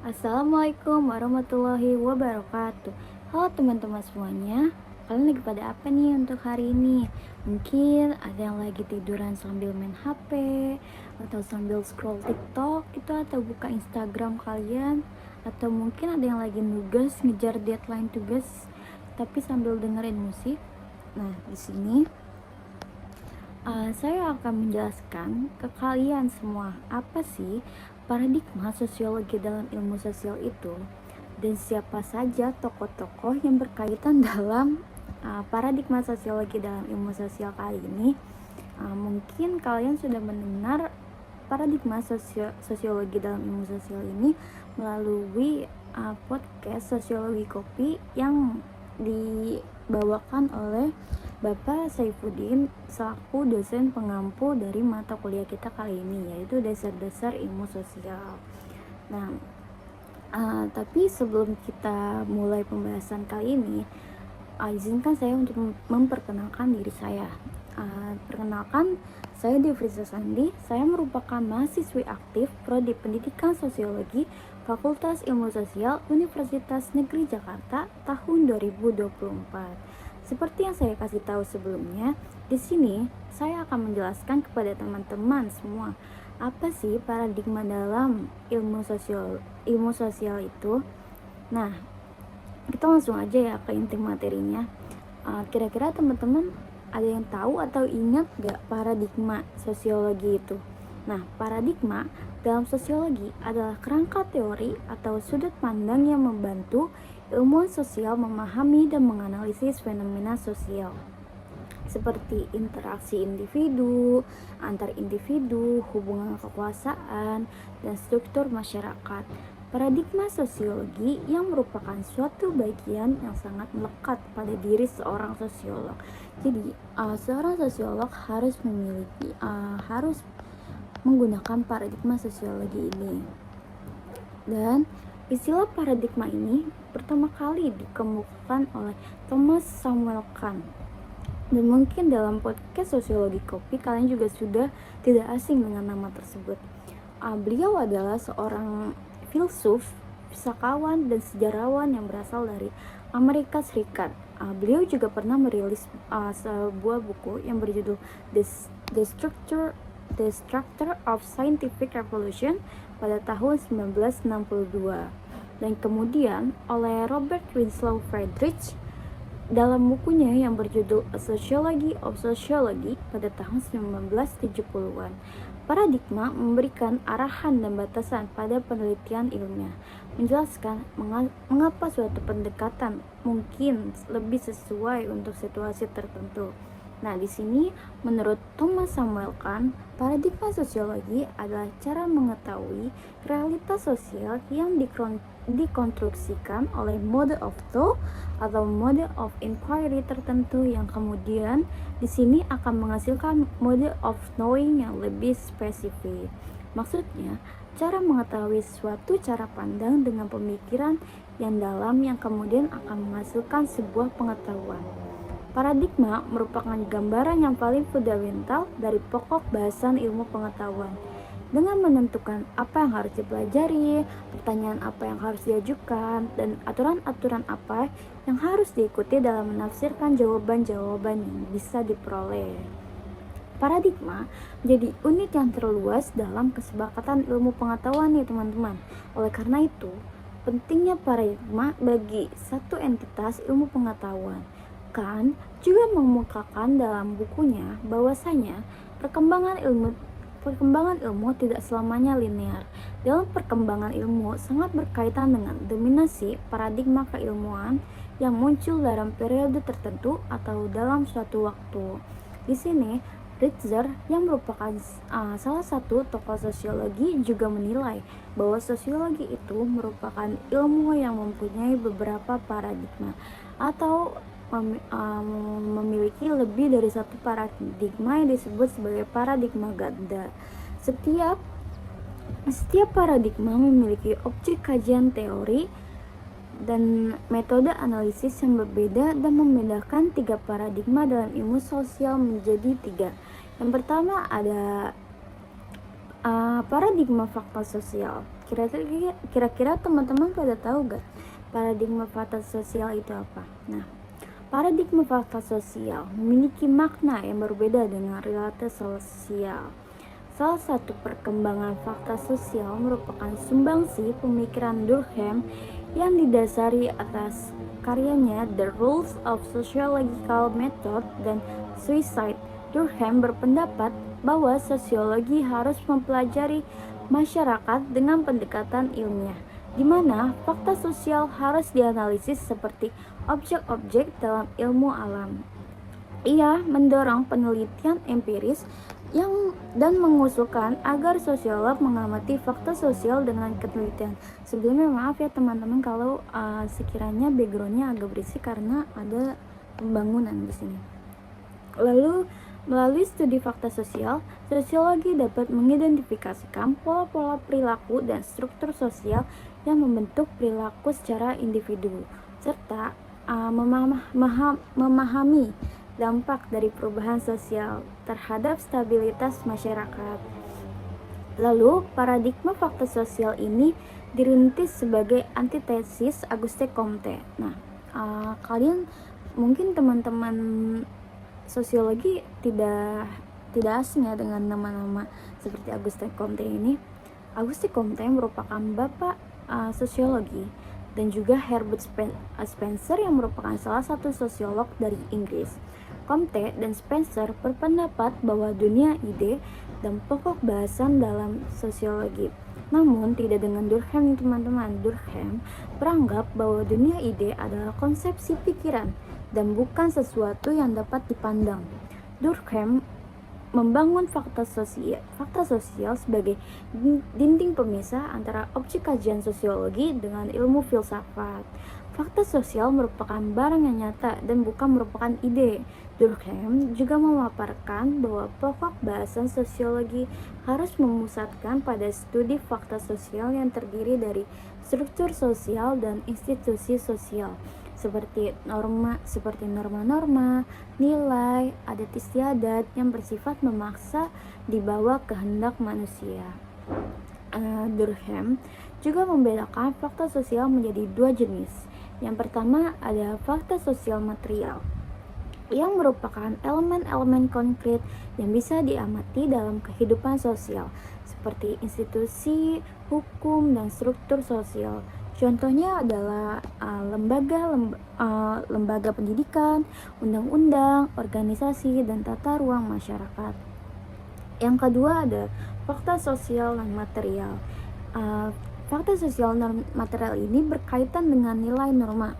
Assalamualaikum warahmatullahi wabarakatuh. Halo teman-teman semuanya. Kalian lagi pada apa nih untuk hari ini? Mungkin ada yang lagi tiduran sambil main HP, atau sambil scroll TikTok gitu, atau buka Instagram kalian, atau mungkin ada yang lagi nugas ngejar deadline tugas tapi sambil dengerin musik. Nah, di sini saya akan menjelaskan ke kalian semua apa sih paradigma sosiologi dalam ilmu sosial itu, dan siapa saja tokoh-tokoh yang berkaitan dalam paradigma sosiologi dalam ilmu sosial kali ini. Mungkin kalian sudah mendengar paradigma sosiologi dalam ilmu sosial ini melalui podcast Sosiologi Kopi yang dibawakan oleh Bapak Saifuddin selaku dosen pengampu dari mata kuliah kita kali ini, yaitu dasar-dasar ilmu sosial. Nah, tapi sebelum kita mulai pembahasan kali ini, izinkan saya untuk memperkenalkan diri saya. Perkenalkan, saya Devriza Sandi. Saya merupakan mahasiswi aktif Prodi Pendidikan Sosiologi Fakultas Ilmu Sosial Universitas Negeri Jakarta tahun 2024. Seperti yang saya kasih tahu sebelumnya, di sini saya akan menjelaskan kepada teman-teman semua apa sih paradigma dalam ilmu sosial itu. Nah, kita langsung aja ya ke inti materinya. Kira-kira teman-teman ada yang tahu atau ingat gak paradigma sosiologi itu? Nah, paradigma dalam sosiologi adalah kerangka teori atau sudut pandang yang membantu ilmuwan sosial memahami dan menganalisis fenomena sosial seperti interaksi individu, antar individu, hubungan kekuasaan, dan struktur masyarakat. Paradigma sosiologi yang merupakan suatu bagian yang sangat melekat pada diri seorang sosiolog. Jadi, seorang sosiolog harus menggunakan paradigma sosiologi ini. Dan istilah paradigma ini pertama kali dikemukakan oleh Thomas Samuel Kahn. Dan mungkin dalam podcast Sosiologi Kopi kalian juga sudah tidak asing dengan nama tersebut. Beliau adalah seorang filsuf, fisikawan, dan sejarawan yang berasal dari Amerika Serikat. Beliau juga pernah merilis sebuah buku yang berjudul The Structure of Scientific Revolution pada tahun 1962, dan kemudian oleh Robert Winslow Friedrich dalam bukunya yang berjudul A Sociology of Sociology pada tahun 1970-an. Paradigma memberikan arahan dan batasan pada penelitian ilmiah, menjelaskan mengapa suatu pendekatan mungkin lebih sesuai untuk situasi tertentu. Nah, di sini menurut Thomas Samuel Kahn, paradigma sosiologi adalah cara mengetahui realitas sosial yang dikonstruksikan oleh mode of thought atau mode of inquiry tertentu yang kemudian di sini akan menghasilkan mode of knowing yang lebih spesifik. Maksudnya, cara mengetahui suatu cara pandang dengan pemikiran yang dalam yang kemudian akan menghasilkan sebuah pengetahuan. Paradigma merupakan gambaran yang paling fundamental dari pokok bahasan ilmu pengetahuan. Dengan menentukan apa yang harus dipelajari, pertanyaan apa yang harus diajukan, dan aturan-aturan apa yang harus diikuti dalam menafsirkan jawaban-jawaban yang bisa diperoleh. Paradigma menjadi unit yang terluas dalam kesepakatan ilmu pengetahuan nih teman-teman. Oleh karena itu, pentingnya paradigma bagi satu entitas ilmu pengetahuan. Kahn juga mengemukakan dalam bukunya bahwasanya perkembangan ilmu tidak selamanya linear. Dalam perkembangan ilmu sangat berkaitan dengan dominasi paradigma keilmuan yang muncul dalam periode tertentu atau dalam suatu waktu. Di sini, Ritzer yang merupakan salah satu tokoh sosiologi juga menilai bahwa sosiologi itu merupakan ilmu yang mempunyai beberapa paradigma atau memiliki lebih dari satu paradigma yang disebut sebagai paradigma ganda. Setiap paradigma memiliki objek kajian teori dan metode analisis yang berbeda dan membedakan tiga paradigma dalam ilmu sosial menjadi tiga. Yang pertama ada paradigma faktor sosial. Kira-kira teman-teman pada tahu gak paradigma fakta sosial itu apa? Nah, paradigma fakta sosial memiliki makna yang berbeda dengan realitas sosial. Salah satu perkembangan fakta sosial merupakan sumbangsi pemikiran Durkheim yang didasari atas karyanya The Rules of Sociological Method dan Suicide. Durkheim berpendapat bahwa sosiologi harus mempelajari masyarakat dengan pendekatan ilmiah, di mana fakta sosial harus dianalisis seperti objek-objek dalam ilmu alam. Ia mendorong penelitian empiris dan mengusulkan agar sosiolog mengamati fakta sosial dengan ketelitian. Sebelumnya maaf ya teman-teman kalau sekiranya backgroundnya agak berisik karena ada pembangunan di sini. Lalu melalui studi fakta sosial, sosiologi dapat mengidentifikasikan pola-pola perilaku dan struktur sosial yang membentuk perilaku secara individu, serta memahami dampak dari perubahan sosial terhadap stabilitas masyarakat. Lalu, paradigma fakta sosial ini dirintis sebagai antitesis Auguste Comte. Nah, kalian mungkin teman-teman sosiologi tidak asing ya dengan nama-nama seperti Auguste Comte ini. Auguste Comte merupakan bapak sosiologi dan juga Herbert Spencer yang merupakan salah satu sosiolog dari Inggris. Comte dan Spencer berpendapat bahwa dunia ide dan pokok bahasan dalam sosiologi. Namun tidak dengan Durkheim teman-teman. Durkheim beranggap bahwa dunia ide adalah konsepsi pikiran dan bukan sesuatu yang dapat dipandang. Durkheim membangun fakta sosial sebagai dinding pemisah antara objek kajian sosiologi dengan ilmu filsafat. Fakta sosial merupakan barang yang nyata dan bukan merupakan ide. Durkheim juga memaparkan bahwa pokok bahasan sosiologi harus memusatkan pada studi fakta sosial yang terdiri dari struktur sosial dan institusi sosial, seperti norma-norma, nilai, adat istiadat yang bersifat memaksa di bawah kehendak manusia. Durkheim juga membedakan fakta sosial menjadi dua jenis. Yang pertama ada fakta sosial material, yang merupakan elemen-elemen konkret yang bisa diamati dalam kehidupan sosial, seperti institusi, hukum, dan struktur sosial. Contohnya adalah lembaga pendidikan, undang-undang, organisasi, dan tata ruang masyarakat. Yang kedua ada fakta sosial non material. Fakta sosial non material ini berkaitan dengan nilai norma,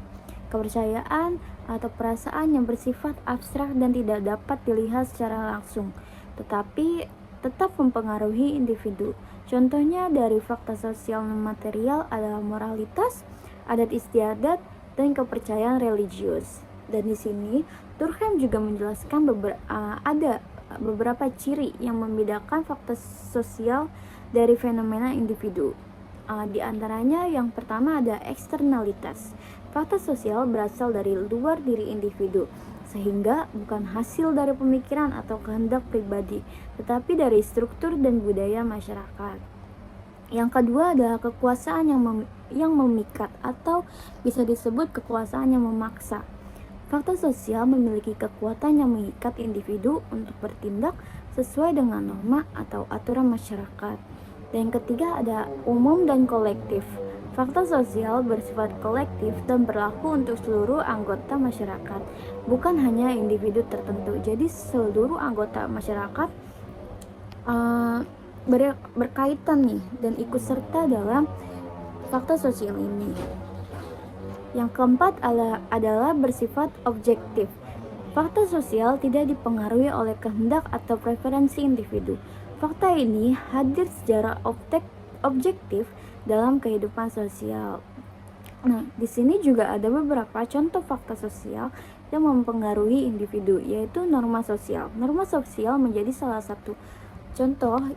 kepercayaan, atau perasaan yang bersifat abstrak dan tidak dapat dilihat secara langsung, tetapi tetap mempengaruhi individu. Contohnya dari fakta sosial non material adalah moralitas, adat istiadat, dan kepercayaan religius. Dan di sini Durkheim juga menjelaskan ada beberapa ciri yang membedakan fakta sosial dari fenomena individu. Di antaranya yang pertama ada eksternalitas. Fakta sosial berasal dari luar diri individu, sehingga bukan hasil dari pemikiran atau kehendak pribadi, tetapi dari struktur dan budaya masyarakat. Yang kedua adalah kekuasaan yang memikat atau bisa disebut kekuasaan yang memaksa. Fakta sosial memiliki kekuatan yang mengikat individu untuk bertindak sesuai dengan norma atau aturan masyarakat. Dan yang ketiga ada umum dan kolektif. Fakta sosial bersifat kolektif dan berlaku untuk seluruh anggota masyarakat, bukan hanya individu tertentu. Jadi seluruh anggota masyarakat berkaitan nih dan ikut serta dalam fakta sosial ini. Yang keempat adalah bersifat objektif. Fakta sosial tidak dipengaruhi oleh kehendak atau preferensi individu. Fakta ini hadir secara objektif dalam kehidupan sosial. Nah, di sini juga ada beberapa contoh fakta sosial yang mempengaruhi individu, yaitu norma sosial. Norma sosial menjadi salah satu contoh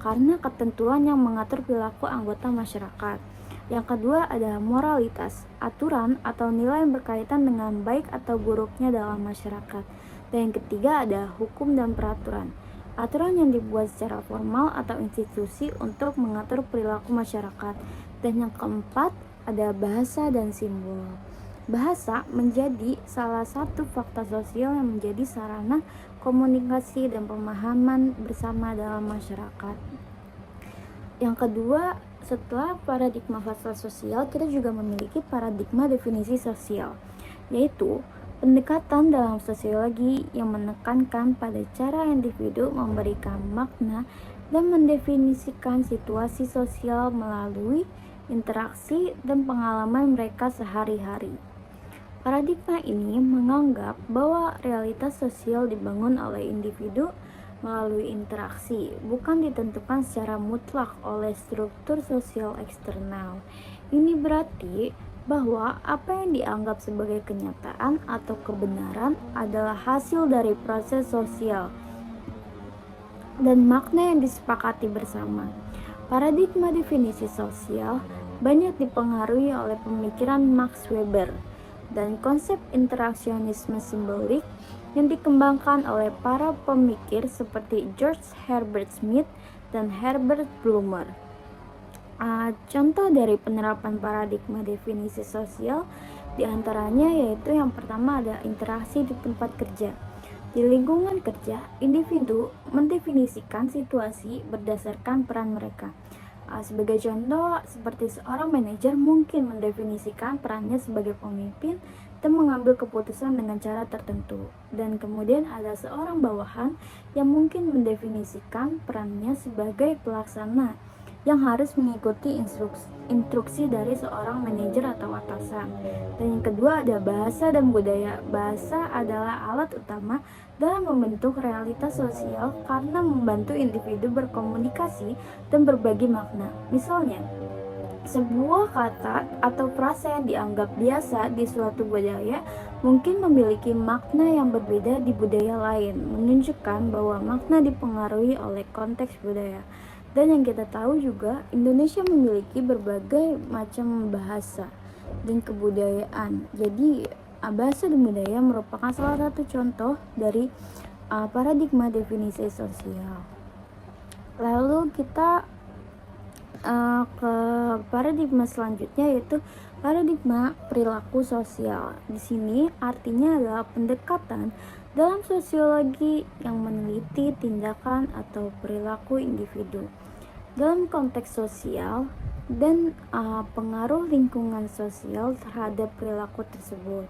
karena ketentuan yang mengatur perilaku anggota masyarakat. Yang kedua ada moralitas, aturan atau nilai yang berkaitan dengan baik atau buruknya dalam masyarakat. Dan yang ketiga ada hukum dan peraturan. aturan yang dibuat secara formal atau institusi untuk mengatur perilaku masyarakat. Dan yang keempat, ada bahasa dan simbol. Bahasa menjadi salah satu fakta sosial yang menjadi sarana komunikasi dan pemahaman bersama dalam masyarakat. Yang kedua, setelah paradigma fakta sosial, kita juga memiliki paradigma definisi sosial, yaitu pendekatan dalam sosiologi yang menekankan pada cara individu memberikan makna dan mendefinisikan situasi sosial melalui interaksi dan pengalaman mereka sehari-hari. Paradigma ini menganggap bahwa realitas sosial dibangun oleh individu melalui interaksi, bukan ditentukan secara mutlak oleh struktur sosial eksternal. Ini berarti bahwa apa yang dianggap sebagai kenyataan atau kebenaran adalah hasil dari proses sosial dan makna yang disepakati bersama. Paradigma definisi sosial banyak dipengaruhi oleh pemikiran Max Weber dan konsep interaksionisme simbolik yang dikembangkan oleh para pemikir seperti George Herbert Smith dan Herbert Blumer. Contoh dari penerapan paradigma definisi sosial diantaranya yaitu yang pertama ada interaksi di tempat kerja. Di lingkungan kerja, individu mendefinisikan situasi berdasarkan peran mereka. Sebagai contoh, seperti seorang manajer mungkin mendefinisikan perannya sebagai pemimpin dan mengambil keputusan dengan cara tertentu. Dan kemudian ada seorang bawahan yang mungkin mendefinisikan perannya sebagai pelaksana yang harus mengikuti instruksi dari seorang manajer atau atasan. Dan yang kedua ada bahasa dan budaya. Bahasa adalah alat utama dalam membentuk realitas sosial karena membantu individu berkomunikasi dan berbagi makna. Misalnya, sebuah kata atau frase yang dianggap biasa di suatu budaya mungkin memiliki makna yang berbeda di budaya lain, menunjukkan bahwa makna dipengaruhi oleh konteks budaya. Dan yang kita tahu juga, Indonesia memiliki berbagai macam bahasa dan kebudayaan. Jadi bahasa dan budaya merupakan salah satu contoh dari paradigma definisi sosial. Lalu kita ke paradigma selanjutnya yaitu paradigma perilaku sosial. Di sini artinya adalah pendekatan dalam sosiologi yang meneliti tindakan atau perilaku individu dalam konteks sosial dan pengaruh lingkungan sosial terhadap perilaku tersebut.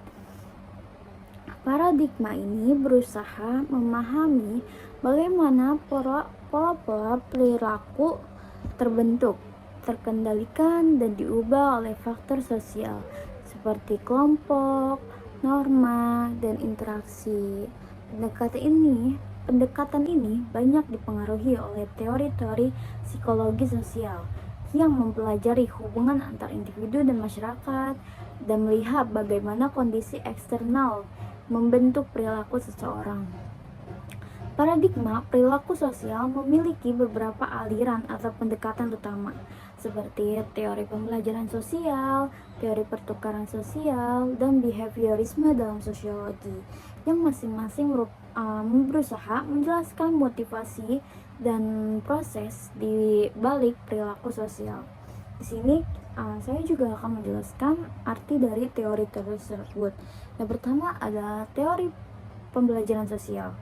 Paradigma ini berusaha memahami bagaimana pola-pola perilaku terbentuk, terkendalikan, dan diubah oleh faktor sosial seperti kelompok, norma, dan interaksi. Pendekatan ini banyak dipengaruhi oleh teori-teori psikologi sosial yang mempelajari hubungan antar individu dan masyarakat dan melihat bagaimana kondisi eksternal membentuk perilaku seseorang. Paradigma perilaku sosial memiliki beberapa aliran atau pendekatan utama, seperti teori pembelajaran sosial, teori pertukaran sosial, dan behaviorisme dalam sosiologi, yang masing-masing berusaha menjelaskan motivasi dan proses di balik perilaku sosial. Di sini saya juga akan menjelaskan arti dari teori-teori tersebut. Yang pertama adalah teori pembelajaran sosial.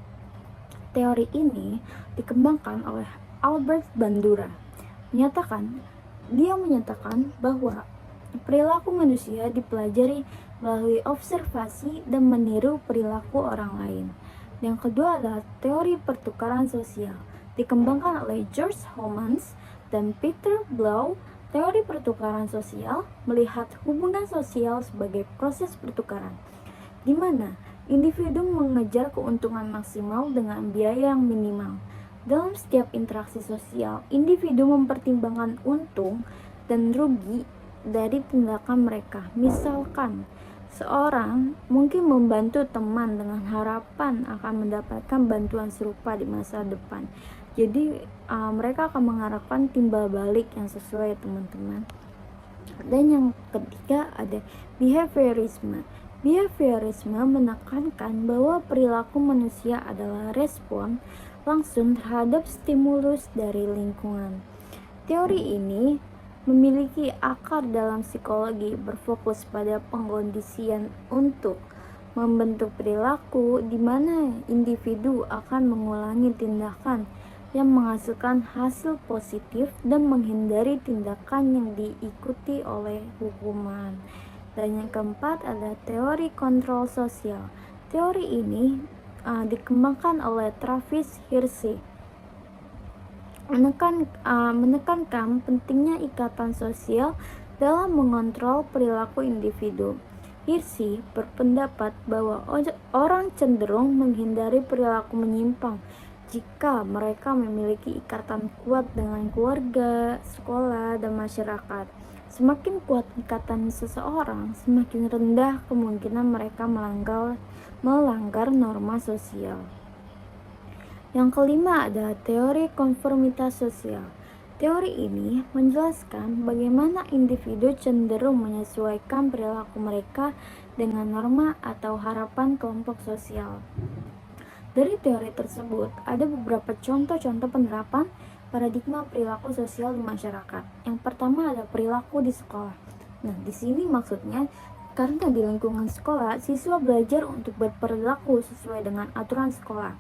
Teori ini dikembangkan oleh Albert Bandura. Dia menyatakan bahwa perilaku manusia dipelajari melalui observasi dan meniru perilaku orang lain. Yang kedua adalah teori pertukaran sosial. Dikembangkan oleh George Homans dan Peter Blau. Teori pertukaran sosial melihat hubungan sosial sebagai proses pertukaran, di mana individu mengejar keuntungan maksimal dengan biaya yang minimal. Dalam setiap interaksi sosial, individu mempertimbangkan untung dan rugi dari tindakan mereka. Misalkan, seorang mungkin membantu teman dengan harapan akan mendapatkan bantuan serupa di masa depan. Jadi mereka akan mengharapkan timbal balik yang sesuai, teman-teman. Dan yang ketiga ada behaviorisme. Behaviorisme menekankan bahwa perilaku manusia adalah respon langsung terhadap stimulus dari lingkungan. Teori ini memiliki akar dalam psikologi, berfokus pada pengkondisian untuk membentuk perilaku di mana individu akan mengulangi tindakan yang menghasilkan hasil positif dan menghindari tindakan yang diikuti oleh hukuman. Dan yang keempat ada teori kontrol sosial. Teori ini dikembangkan oleh Travis Hirschi, menekankan pentingnya ikatan sosial dalam mengontrol perilaku individu. Hirschi berpendapat bahwa orang cenderung menghindari perilaku menyimpang jika mereka memiliki ikatan kuat dengan keluarga, sekolah, dan masyarakat. Semakin kuat ikatan seseorang, semakin rendah kemungkinan mereka melanggar norma sosial. Yang kelima ada teori konformitas sosial. Teori ini menjelaskan bagaimana individu cenderung menyesuaikan perilaku mereka dengan norma atau harapan kelompok sosial. Dari teori tersebut, ada beberapa contoh-contoh penerapan paradigma perilaku sosial di masyarakat. Yang pertama ada perilaku di sekolah. Nah, di sini maksudnya karena di lingkungan sekolah, siswa belajar untuk berperilaku sesuai dengan aturan sekolah.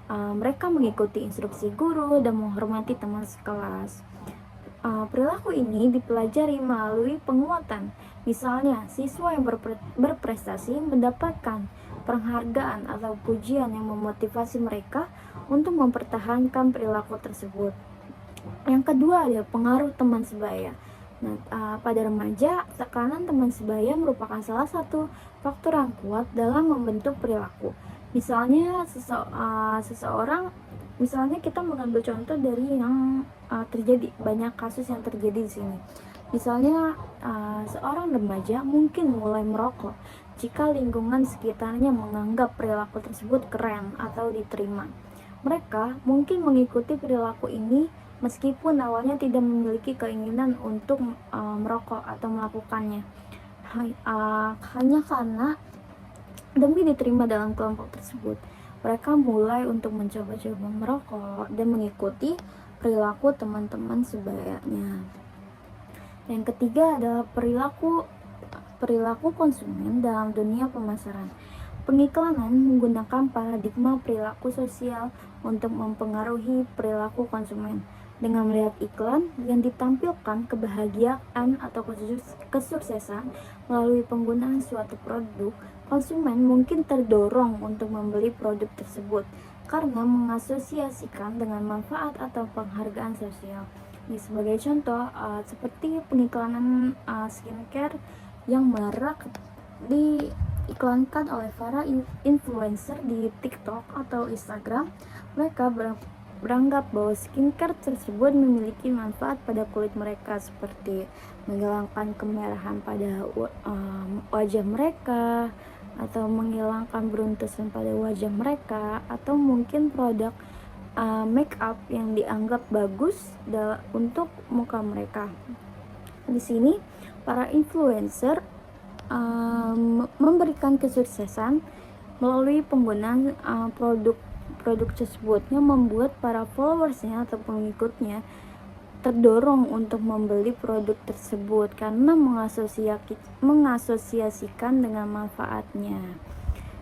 Mereka mengikuti instruksi guru dan menghormati teman sekelas. Perilaku ini dipelajari melalui penguatan. Misalnya, siswa yang berprestasi mendapatkan penghargaan atau pujian yang memotivasi mereka untuk mempertahankan perilaku tersebut. Yang kedua ada pengaruh teman sebaya. Nah, pada remaja, tekanan teman sebaya merupakan salah satu faktor yang kuat dalam membentuk perilaku. Misalnya seseorang, misalnya kita mengambil contoh dari yang terjadi, banyak kasus yang terjadi di sini. Misalnya seorang remaja mungkin mulai merokok jika lingkungan sekitarnya menganggap perilaku tersebut keren atau diterima. Mereka mungkin mengikuti perilaku ini meskipun awalnya tidak memiliki keinginan untuk merokok atau melakukannya. Hanya karena demi diterima dalam kelompok tersebut, mereka mulai untuk mencoba-coba merokok dan mengikuti perilaku teman-teman sebayanya. Yang ketiga adalah perilaku konsumen dalam dunia pemasaran. Pengiklanan menggunakan paradigma perilaku sosial untuk mempengaruhi perilaku konsumen. Dengan melihat iklan yang ditampilkan kebahagiaan atau kesuksesan melalui penggunaan suatu produk, konsumen mungkin terdorong untuk membeli produk tersebut karena mengasosiasikan dengan manfaat atau penghargaan sosial. Ini sebagai contoh seperti pengiklanan skincare yang marak diiklankan oleh para influencer di TikTok atau Instagram. Mereka beranggap bahwa skincare tersebut memiliki manfaat pada kulit mereka, seperti menghilangkan kemerahan pada wajah mereka, atau menghilangkan beruntusan pada wajah mereka, atau mungkin produk make up yang dianggap bagus untuk muka mereka. Di sini para influencer memberikan kesuksesan melalui penggunaan produk tersebut yang membuat para followersnya atau pengikutnya terdorong untuk membeli produk tersebut karena mengasosiasikan dengan manfaatnya.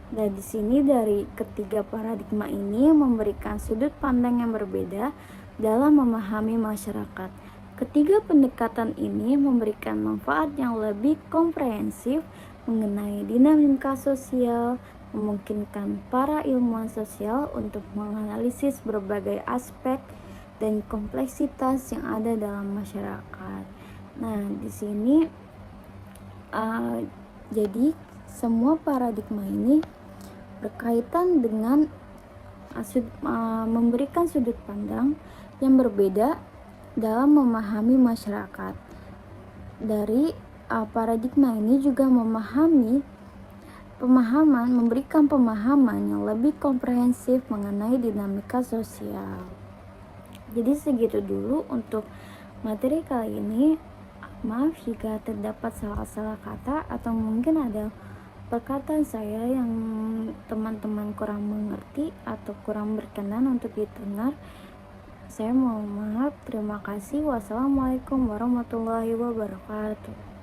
Dan di sini dari ketiga paradigma ini memberikan sudut pandang yang berbeda dalam memahami masyarakat. Ketiga pendekatan ini memberikan manfaat yang lebih komprehensif mengenai dinamika sosial, memungkinkan para ilmuwan sosial untuk menganalisis berbagai aspek dan kompleksitas yang ada dalam masyarakat. Nah, di sini jadi semua paradigma ini berkaitan dengan memberikan sudut pandang yang berbeda dalam memahami masyarakat. Dari paradigma ini juga memberikan pemahaman yang lebih komprehensif mengenai dinamika sosial. Jadi segitu dulu untuk materi kali ini. Maaf jika terdapat salah-salah kata atau mungkin ada perkataan saya yang teman-teman kurang mengerti atau kurang berkenan untuk didengar, saya mohon maaf. Terima kasih. Wassalamualaikum warahmatullahi wabarakatuh.